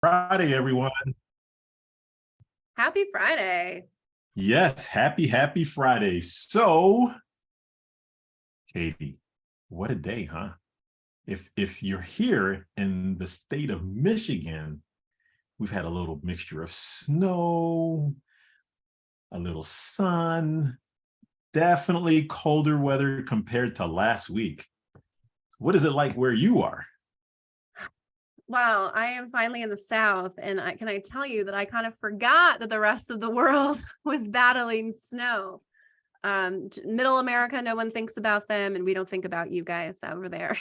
Friday, everyone. Happy Friday. Yes, happy Friday. So, Katie, what a day, huh? If you're here in the state of Michigan, we've had a little mixture of snow, a little sun, definitely colder weather compared to last week. What is it like where you are? Wow, I am finally in the South, and can I tell you that I kind of forgot that the rest of the world was battling snow. Middle America, no one thinks about them, and we don't think about you guys over there.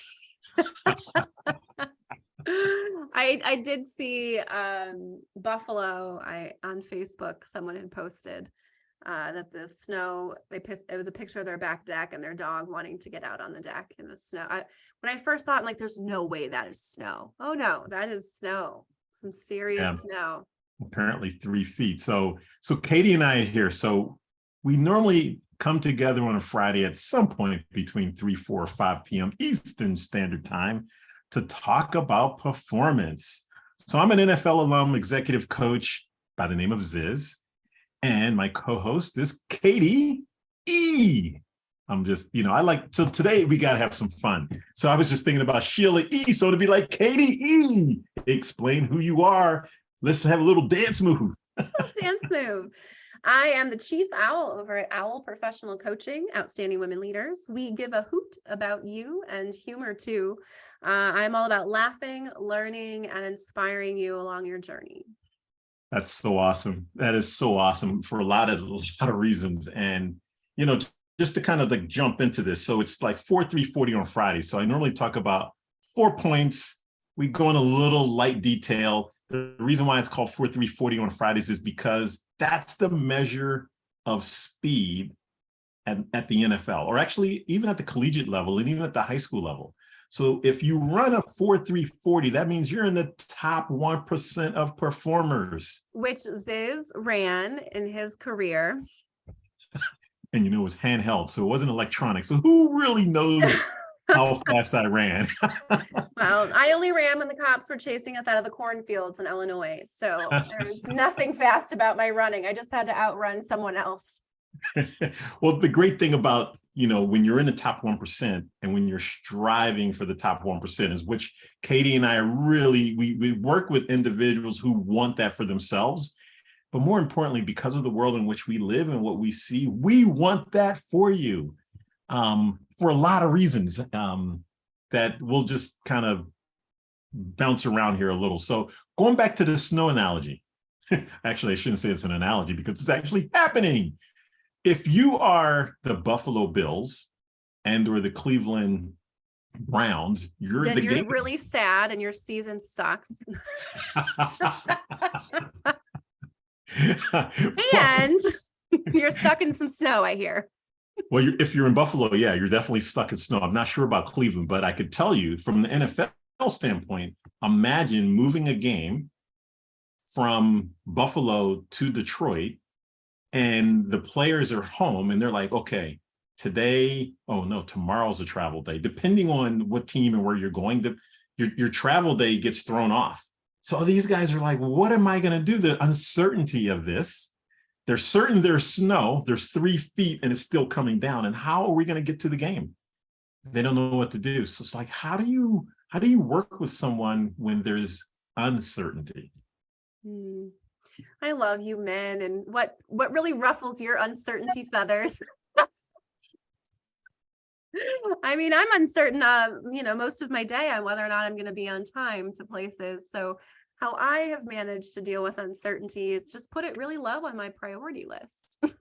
I did see Buffalo. On Facebook, someone had posted that the snow, it was a picture of their back deck and their dog wanting to get out on the deck in the snow. When I first saw it, I'm like, there's no way that is snow. Oh no, that is snow. Some serious snow. Apparently 3 feet. So Katie and I are here. So we normally come together on a Friday at some point between 3, 4, or 5 p.m. Eastern Standard Time to talk about performance. So I'm an NFL alum, executive coach by the name of Ziz. And my co-host is Katie E. So today we got to have some fun. So I was just thinking about Sheila E. So to be like, Katie E, explain who you are. Let's have a little dance move. Dance move. I am the chief owl over at Owl Professional Coaching, Outstanding Women Leaders. We give a hoot about you and humor too. I'm all about laughing, learning, and inspiring you along your journey. That's so awesome. That is so awesome for a lot of reasons. And, just to kind of like jump into this. So it's like 4-3-40 on Friday. So I normally talk about 4 points. We go in a little light detail. The reason why it's called 4-3-40 on Fridays is because that's the measure of speed at the NFL, or actually even at the collegiate level and even at the high school level. So if you run a 4-3-40, that means you're in the top 1% of performers. Which Ziz ran in his career. And it was handheld, so it wasn't electronic. So who really knows how fast I ran? Well, I only ran when the cops were chasing us out of the cornfields in Illinois. So there was nothing fast about my running. I just had to outrun someone else. Well, the great thing about, when you're in the top 1% and when you're striving for the top 1% is which Katie and I are really, we work with individuals who want that for themselves. But more importantly, because of the world in which we live and what we see, we want that for you for a lot of reasons that we'll just kind of bounce around here a little. So going back to the snow analogy, actually, I shouldn't say it's an analogy because it's actually happening. If you are the Buffalo Bills and or the Cleveland Browns, you're really sad and your season sucks. And you're stuck in some snow, I hear. Well, if you're in Buffalo, yeah, you're definitely stuck in snow. I'm not sure about Cleveland, but I could tell you from the NFL standpoint, imagine moving a game from Buffalo to Detroit and the players are home and they're like, okay, tomorrow's a travel day. Depending on what team and where you're going to, your travel day gets thrown off. So these guys are like, what am I going to do? The uncertainty of this. They're certain there's snow, there's 3 feet and it's still coming down. And how are we going to get to the game? They don't know what to do. So it's like, how do you work with someone when there's uncertainty? I love you, men. And what really ruffles your uncertainty feathers? I mean, I'm uncertain, most of my day on whether or not I'm going to be on time to places. So how I have managed to deal with uncertainty is just put it really low on my priority list.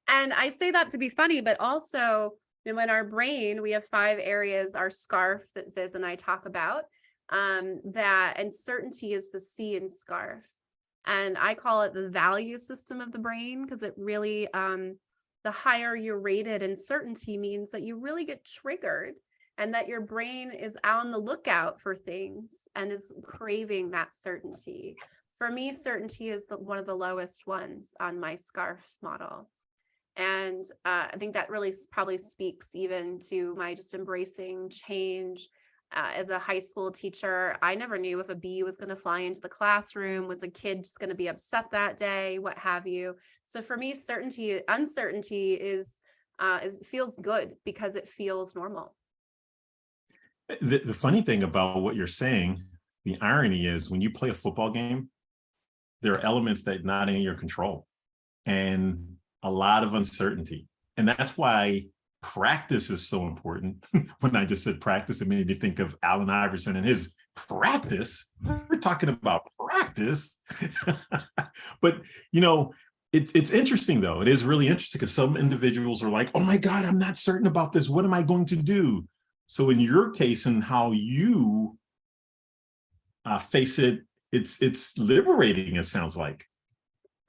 And I say that to be funny, but also in our brain, we have 5 areas, our scarf that Ziz and I talk about, that uncertainty is the C in scarf. And I call it the value system of the brain because it really, the higher you're rated in certainty means that you really get triggered and that your brain is on the lookout for things and is craving that certainty. For me, certainty is one of the lowest ones on my scarf model. And I think that really probably speaks even to my just embracing change, As a high school teacher, I never knew if a bee was going to fly into the classroom, was a kid just going to be upset that day, what have you. So for me, uncertainty is feels good because it feels normal. The funny thing about what you're saying, the irony is when you play a football game, there are elements that are not in your control and a lot of uncertainty. And that's why practice is so important. When I just said practice, it made me think of Allen Iverson and his practice. We're talking about practice. But, it's interesting, though. It is really interesting because some individuals are like, oh, my God, I'm not certain about this. What am I going to do? So in your case and how you face it, it's liberating, it sounds like.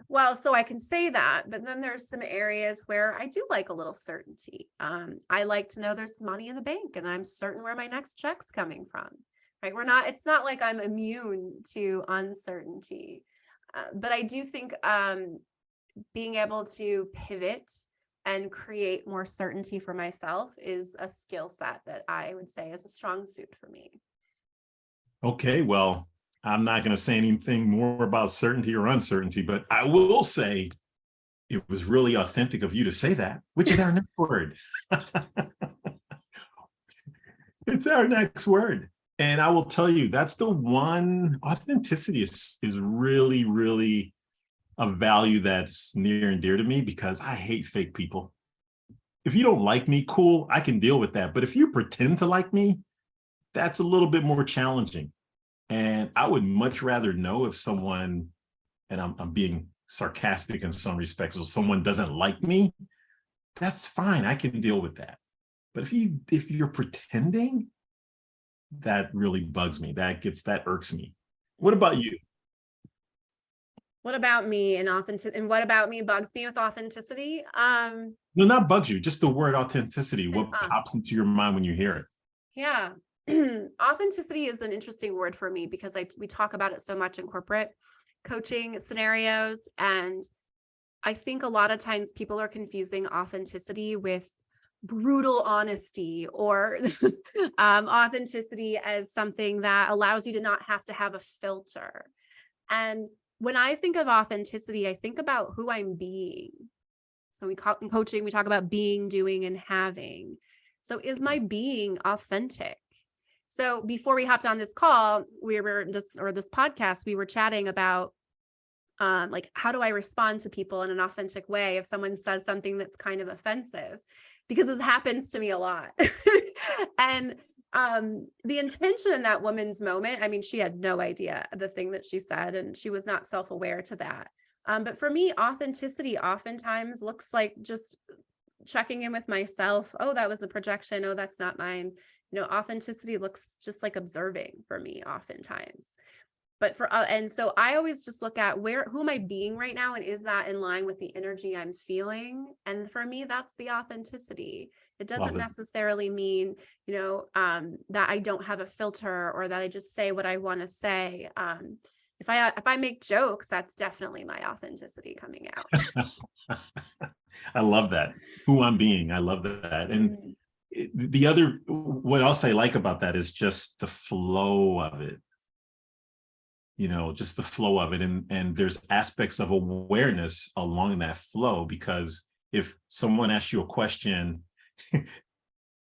Well, so I can say that, but then there's some areas where I do like a little certainty. I like to know there's money in the bank and I'm certain where my next check's coming from, right? It's not like I'm immune to uncertainty, but I do think being able to pivot and create more certainty for myself is a skill set that I would say is a strong suit for me. Okay, well, I'm not going to say anything more about certainty or uncertainty, but I will say it was really authentic of you to say that, which is our next word. It's our next word. And I will tell you, that's the one. Authenticity is really, really a value that's near and dear to me because I hate fake people. If you don't like me, cool, I can deal with that. But if you pretend to like me, that's a little bit more challenging. And I would much rather know if someone, and I'm being sarcastic in some respects, if someone doesn't like me, that's fine. I can deal with that. But if you're pretending, that really bugs me. That irks me. What about you? What about me and authenticity? And what about me bugs me with authenticity? No, not bugs you, just the word authenticity. What pops into your mind when you hear it? Yeah. Authenticity is an interesting word for me because we talk about it so much in corporate coaching scenarios. And I think a lot of times people are confusing authenticity with brutal honesty or authenticity as something that allows you to not have to have a filter. And when I think of authenticity, I think about who I'm being. So in coaching, we talk about being, doing, and having. So is my being authentic? So before we hopped on this call, this podcast, we were chatting about like, how do I respond to people in an authentic way if someone says something that's kind of offensive? Because this happens to me a lot. And the intention in that woman's moment, I mean, she had no idea the thing that she said, and she was not self-aware to that. But for me, authenticity oftentimes looks like just checking in with myself. Oh, that was a projection. Oh, that's not mine. Authenticity looks just like observing for me oftentimes. But and so I always just look at who am I being right now? And is that in line with the energy I'm feeling? And for me, that's the authenticity. It doesn't necessarily mean, that I don't have a filter or that I just say what I want to say. If I make jokes, that's definitely my authenticity coming out. I love that. Who I'm being. I love that. And what else I like about that is just the flow of it. Just the flow of it. And there's aspects of awareness along that flow, because if someone asks you a question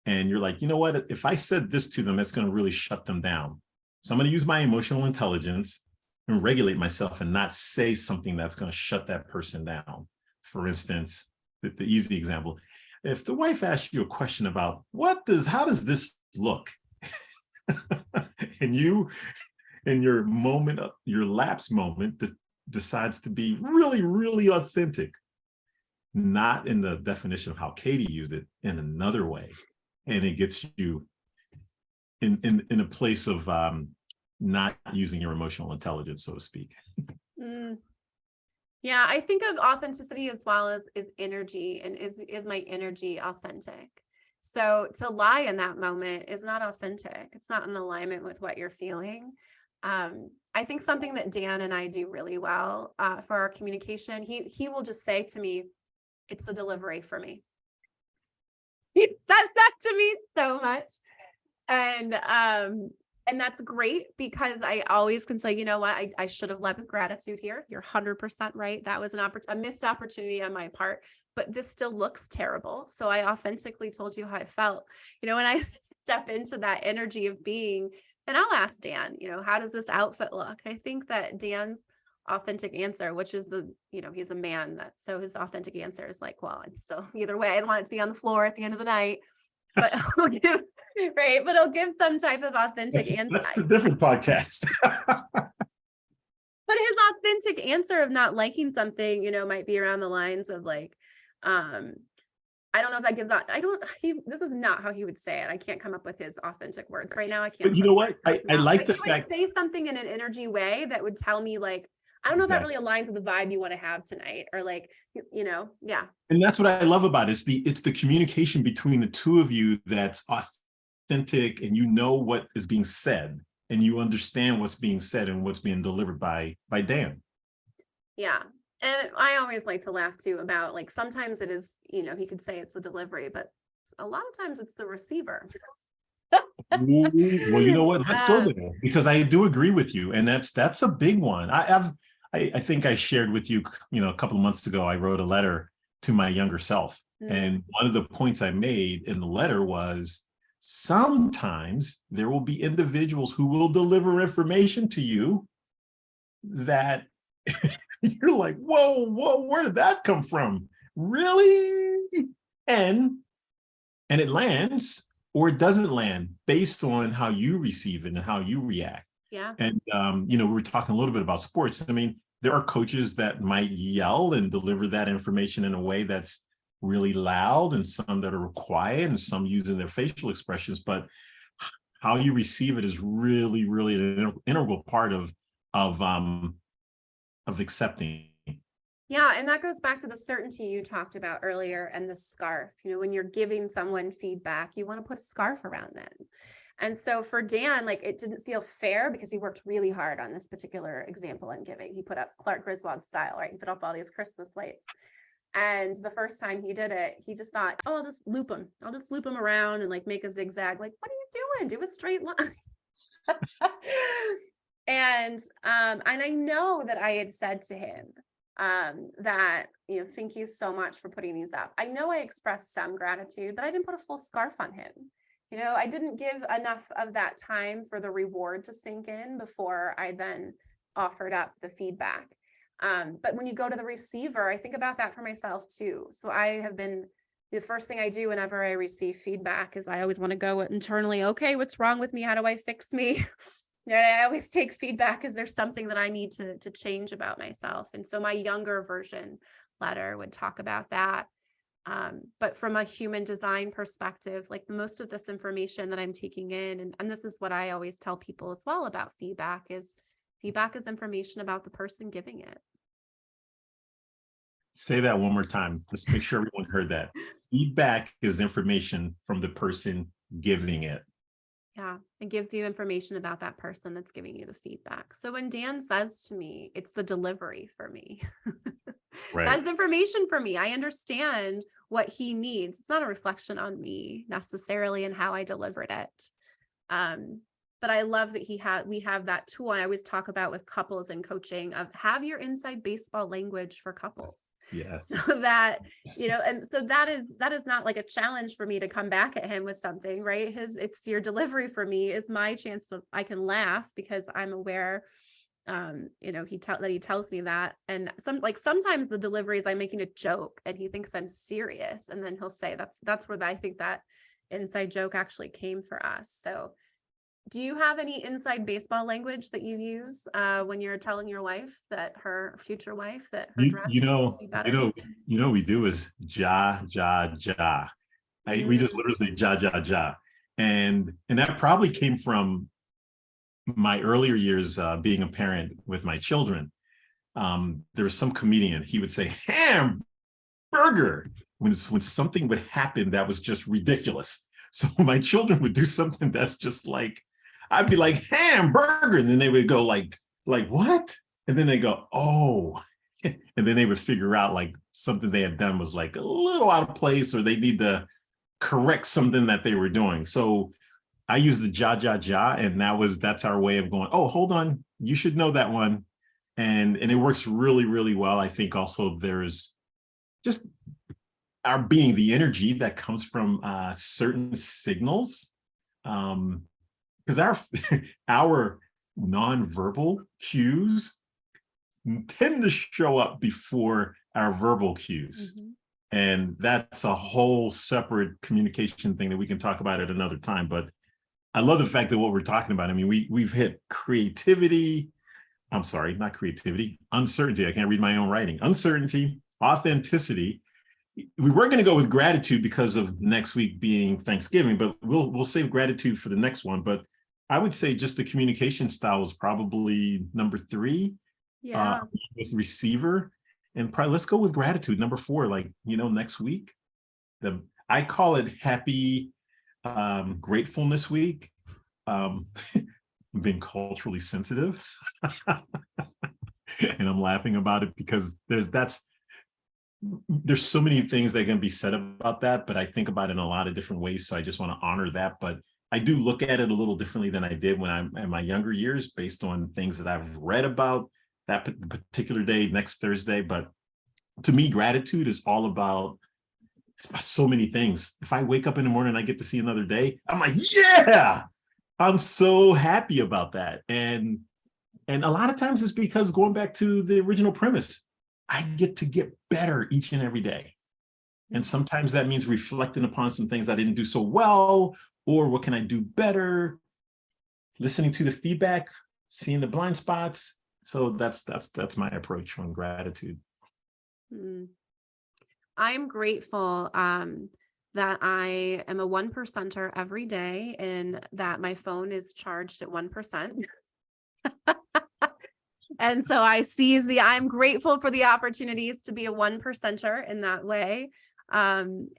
and you're like, you know what, if I said this to them, it's going to really shut them down. So I'm going to use my emotional intelligence and regulate myself and not say something that's going to shut that person down. For instance, the easy example, if the wife asks you a question about how does this look? And you, in your moment, your lapse moment, that decides to be really, really authentic, not in the definition of how Katie used it, in another way. And it gets you in a place of not using your emotional intelligence, so to speak. Yeah, I think of authenticity as well as energy, and is my energy authentic? So to lie in that moment is not authentic. It's not in alignment with what you're feeling. I think something that Dan and I do really well for our communication, he will just say to me, it's the delivery for me. He says that to me so much. And that's great because I always can say, you know what, I should have led with gratitude here. You're 100% right. That was a missed opportunity on my part, but this still looks terrible. So I authentically told you how I felt, when I step into that energy of being, and I'll ask Dan, how does this outfit look? I think that Dan's authentic answer, which is he's a man, so his authentic answer is like, well, it's still either way. I don't want it to be on the floor at the end of the night, but right. But he'll give some type of authentic answer. That's a different podcast. But his authentic answer of not liking something, might be around the lines of like, I don't know if that gives out. This is not how he would say it. I can't come up with his authentic words right now. I can't. But you know what? I like the fact. Say something in an energy way that would tell me like, I don't know if that really aligns with the vibe you want to have tonight, or like, yeah. And that's what I love about it. It's the communication between the two of you that's authentic, and what is being said, and you understand what's being said and what's being delivered by Dan. Yeah. And I always like to laugh too about like, sometimes it is, he could say it's the delivery, but a lot of times it's the receiver. Well, you know what? Let's go there, because I do agree with you. And that's a big one. I think I shared with you, a couple of months ago, I wrote a letter to my younger self. And one of the points I made in the letter was, sometimes there will be individuals who will deliver information to you that you're like, whoa, where did that come from? Really? And it lands or it doesn't land based on how you receive it and how you react. Yeah. And, we were talking a little bit about sports. I mean, there are coaches that might yell and deliver that information in a way that's really loud, and some that are quiet, and some using their facial expressions. But how you receive it is really, really an integral part of accepting. Yeah. And that goes back to the certainty you talked about earlier, and the scarf. When you're giving someone feedback, you want to put a scarf around them. And so for Dan, like, it didn't feel fair because he worked really hard on this particular example I'm giving. He put up Clark Griswold style, right? He put up all these Christmas lights. And the first time he did it, he just thought, oh, I'll just loop him around and like make a zigzag. Like, what are you doing? Do a straight line. And I know that I had said to him that, thank you so much for putting these up. I know I expressed some gratitude, but I didn't put a full scarf on him. I didn't give enough of that time for the reward to sink in before I then offered up the feedback. But when you go to the receiver, I think about that for myself too. So the first thing I do whenever I receive feedback is I always want to go internally, okay, what's wrong with me? How do I fix me? I always take feedback because there's something that I need to change about myself. And so my younger version letter would talk about that. But from a human design perspective, like most of this information that I'm taking in, and this is what I always tell people as well about feedback is information about the person giving it. Say that one more time. Let's make sure everyone heard that. Feedback is information from the person giving it. Yeah, it gives you information about that person that's giving you the feedback. So when Dan says to me, it's the delivery for me. Right. That's information for me. I understand what he needs. It's not a reflection on me necessarily and how I delivered it. But I love that we have that tool I always talk about with couples and coaching of have your inside baseball language for couples. Yes. So that, and so that is not like a challenge for me to come back at him with something, right? It's your delivery for me is my chance I can laugh because I'm aware, he tells me that. And sometimes the delivery is I'm making a joke and he thinks I'm serious. And then he'll say, that's where I think that inside joke actually came for us. So do you have any inside baseball language that you use when you're telling your wife that her future wife that her dress will be better? We do is ja. We just literally say ja. And that probably came from my earlier years being a parent with my children. There was some comedian, he would say hamburger when something would happen that was just ridiculous. So my children would do something that's just like, I'd be like hamburger, and then they would go like what? And then they go, oh, and then they would figure out like something they had done was like a little out of place, or they need to correct something that they were doing. So I use the ja, ja, ja, and that's our way of going, oh, hold on, you should know that one. And it works really, really well. I think also there's just our being the energy that comes from certain signals. Because our nonverbal cues tend to show up before our verbal cues. Mm-hmm. And that's a whole separate communication thing that we can talk about at another time. But I love the fact that what we're talking about, I mean, we've hit creativity. I'm sorry, not creativity, uncertainty. I can't read my own writing. Uncertainty, authenticity. We were going to go with gratitude because of next week being Thanksgiving, but we'll save gratitude for the next one. But I would say just the communication style is probably number 3. Yeah. With receiver, and probably let's go with gratitude, number 4. Like, next week, I call it happy gratefulness week. Being culturally sensitive, and I'm laughing about it because there's so many things that can be said about that, but I think about it in a lot of different ways. So I just want to honor that. But I do look at it a little differently than I did when I'm in my younger years, based on things that I've read about that particular day, next Thursday. But to me, gratitude is all about, it's about so many things. If I wake up in the morning and I get to see another day, I'm like, yeah, I'm so happy about that. And a lot of times it's because, going back to the original premise, I get to get better each and every day. And sometimes that means reflecting upon some things I didn't do so well, or what can I do better? Listening to the feedback, seeing the blind spots. So that's my approach on gratitude. I'm grateful that I am a 1%er every day, and that my phone is charged at 1%. And so I'm grateful for the opportunities to be a 1%er in that way. And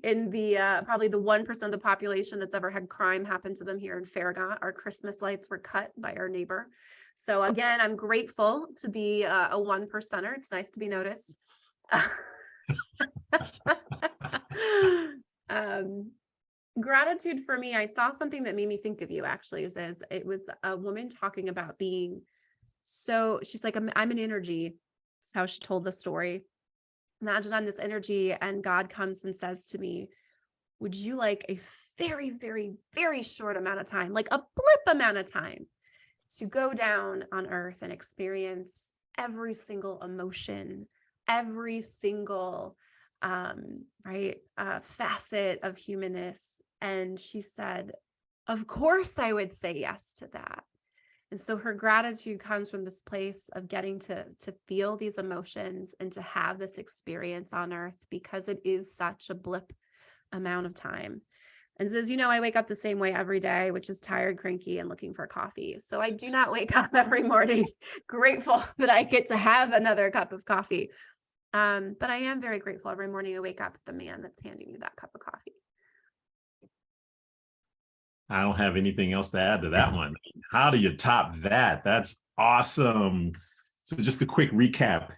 in the probably the 1% of the population that's ever had crime happen to them here in Farragut, our Christmas lights were cut by our neighbor. So again, I'm grateful to be a 1%er. It's nice to be noticed. Gratitude for me, I saw something that made me think of you, actually, Ziz. It was a woman talking about being, so she's like, I'm an energy. That's how she told the story. Imagine I'm this energy, and God comes and says to me, would you like a very, very, very short amount of time, like a blip amount of time, to go down on earth and experience every single emotion, every single facet of humanness? And she said, of course I would say yes to that. And so her gratitude comes from this place of getting to feel these emotions and to have this experience on earth, because it is such a blip amount of time. And Ziz, I wake up the same way every day, which is tired, cranky, and looking for coffee. So I do not wake up every morning grateful that I get to have another cup of coffee. But I am very grateful every morning I wake up with the man that's handing me that cup of coffee. I don't have anything else to add to that one. How do you top that? That's awesome. So just a quick recap,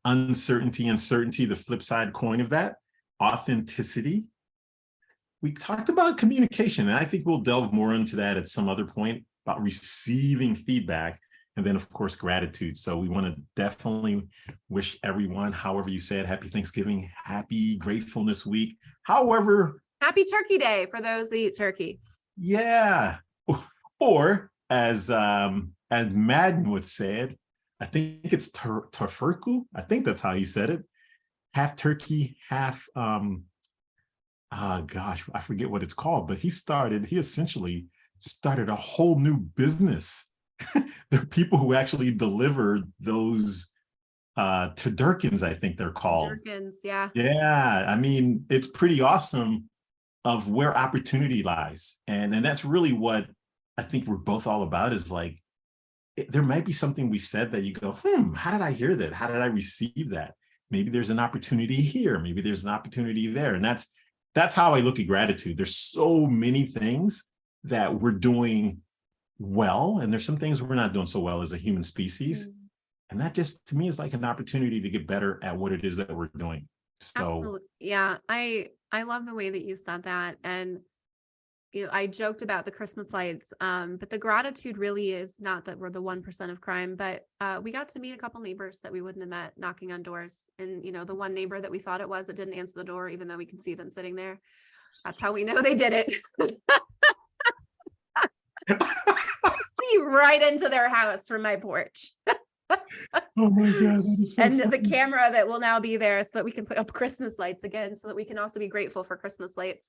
uncertainty and certainty, the flip side coin of that, authenticity. We talked about communication, and I think we'll delve more into that at some other point, about receiving feedback. And then, of course, gratitude. So we want to definitely wish everyone, however you say it, happy Thanksgiving, happy Gratefulness Week, however. Happy Turkey Day for those that eat turkey. Yeah. Or as Madden would say it, I think it's Tafurku. I think that's how he said it. Half turkey, half, I forget what it's called, but he essentially started a whole new business. There are people who actually deliver those Tadurkins, I think they're called. Tadurkins, yeah. Yeah, I mean, it's pretty awesome of where opportunity lies. And that's really what I think we're both all about, is like, there might be something we said that you go, how did I hear that? How did I receive that? Maybe there's an opportunity here. Maybe there's an opportunity there. And that's how I look at gratitude. There's so many things that we're doing well, and there's some things we're not doing so well as a human species. And that just, to me, is like an opportunity to get better at what it is that we're doing. So absolutely. Yeah, I love the way that you said that. And I joked about the Christmas lights, but the gratitude really is not that we're the 1% of crime, but we got to meet a couple neighbors that we wouldn't have met knocking on doors. And, the one neighbor that we thought it was that didn't answer the door, even though we can see them sitting there. That's how we know they did it. See right into their house from my porch. Oh my God. That is so And the funny. camera that will now be there so that we can put up Christmas lights again, so that we can also be grateful for Christmas lights.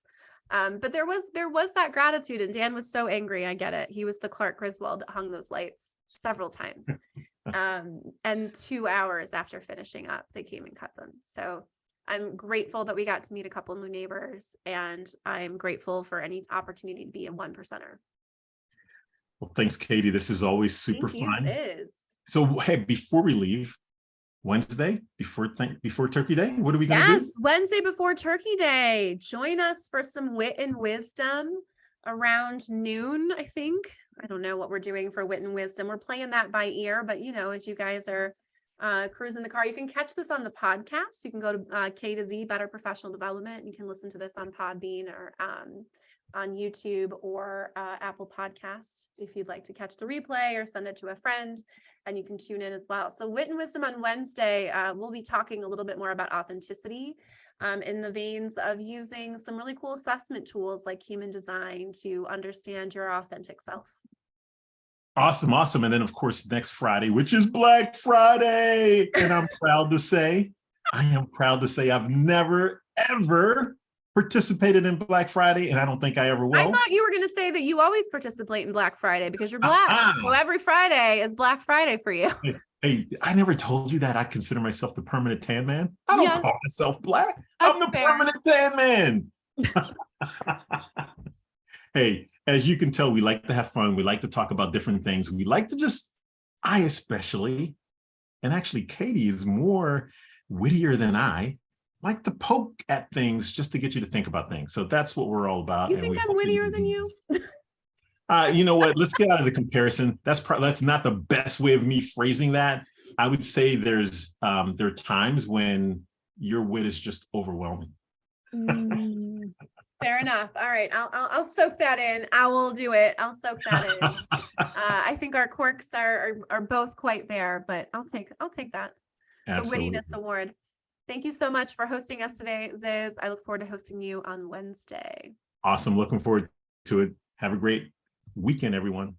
But there was that gratitude, and Dan was so angry. I get it. He was the Clark Griswold that hung those lights several times. And 2 hours after finishing up, they came and cut them. So I'm grateful that we got to meet a couple new neighbors, and I'm grateful for any opportunity to be a 1%er. Well, thanks, Katie. This is always super Thank you, fun. Ziz. So, hey, before we leave, Wednesday, before Turkey Day, what are we going to do? Yes, Wednesday before Turkey Day. Join us for some Wit and Wisdom around noon, I think. I don't know what we're doing for Wit and Wisdom. We're playing that by ear, but as you guys are cruising the car, you can catch this on the podcast. You can go to K to Z, Better Professional Development. You can listen to this on Podbean or on YouTube or Apple Podcast if you'd like to catch the replay or send it to a friend, and you can tune in as well. So Wit and Wisdom on Wednesday, we'll be talking a little bit more about authenticity in the veins of using some really cool assessment tools like human design to understand your authentic self. Awesome. Awesome. And then, of course, next Friday, which is Black Friday. And I'm proud to say, I've never, ever participated in Black Friday, and I don't think I ever will. I thought you were going to say that you always participate in Black Friday because you're Black. So every Friday is Black Friday for you. Hey, I never told you that I consider myself the permanent tan man. I don't call myself Black. I'm the permanent tan man. Hey, as you can tell, we like to have fun. We like to talk about different things. We like to I especially, and actually Katie is more wittier than I, like to poke at things just to get you to think about things. So that's what we're all about. You think I'm wittier than you? You know what? Let's get out of the comparison. That's not the best way of me phrasing that. I would say there are times when your wit is just overwhelming. Fair enough. All right, I'll soak that in. I will do it. I'll soak that in. I think our quirks are both quite there, but I'll take that. Absolutely. The Wittiness Award. Thank you so much for hosting us today, Ziz. I look forward to hosting you on Wednesday. Awesome. Looking forward to it. Have a great weekend, everyone.